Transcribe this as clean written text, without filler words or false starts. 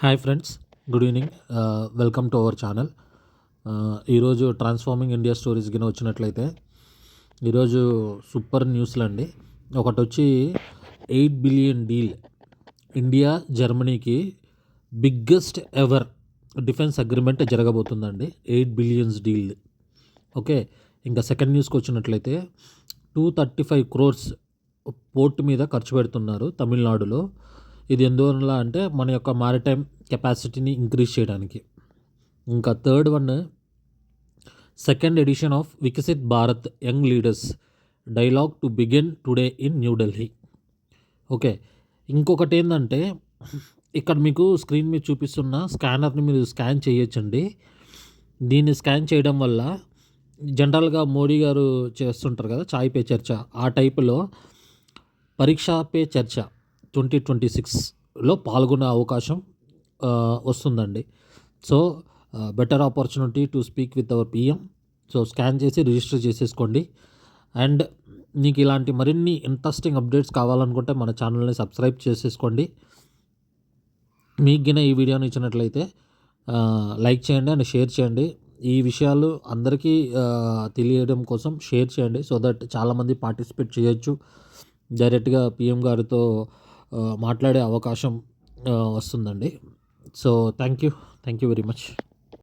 Hi friends, good evening. Welcome to our channel. ఈరోజు transforming India stories కింద వచ్చినట్లయితే ఈరోజు సూపర్ న్యూస్లు అండి. ఒకటి వచ్చి 8 బిలియన్ డీల్, ఇండియా జర్మనీకి బిగ్గెస్ట్ ఎవర్ డిఫెన్స్ అగ్రిమెంట్ జరగబోతుందండి. 8 బిలియన్స్ డీల్. ఓకే, ఇంకా సెకండ్ న్యూస్కి వచ్చినట్లయితే 235 crores పోర్ట్ మీద ఖర్చు పెడుతున్నారు తమిళనాడులో. ఇది ఎందువల్ల అంటే మన యొక్క మారిటైమ్ కెపాసిటీని ఇంక్రీజ్ చేయడానికి. ఇంకా third one, second edition of Viksit Bharat young leaders dialogue to begin today in New Delhi. Okay, ఇంకొకటి ఏంటంటే ఇక్కడ మీకు స్క్రీన్ మీద చూపిస్తున్న స్కానర్ని మీరు స్కాన్ చేయొచ్చండి. దీన్ని స్కాన్ చేయడం వల్ల జనరల్గా మోడీ గారు చేస్తుంటారు కదా చాయ్ పే చర్చ, ఆ టైపులో పరీక్షా పే చర్చ 2026లో పాల్గొనే అవకాశం వస్తుందండి. So better opportunity to speak with our PM. So scan చేసి రిజిస్టర్ చేసేసుకోండి. అండ్ మీకు ఇలాంటి మరిన్ని ఇంట్రెస్టింగ్ అప్డేట్స్ కావాలనుకుంటే మన ఛానల్ని సబ్స్క్రైబ్ చేసేసుకోండి. మీకు గిన ఈ వీడియోని ఇచ్చినట్లయితే లైక్ చేయండి అండ్ షేర్ చేయండి. ఈ విషయాలు అందరికీ తెలియడం కోసం షేర్ చేయండి, సో దట్ చాలామంది పార్టిసిపేట్ చేయొచ్చు. డైరెక్ట్గా పిఎం గారితో మాట్లాడే అవకాశం వస్తుందండి. So thank you very much.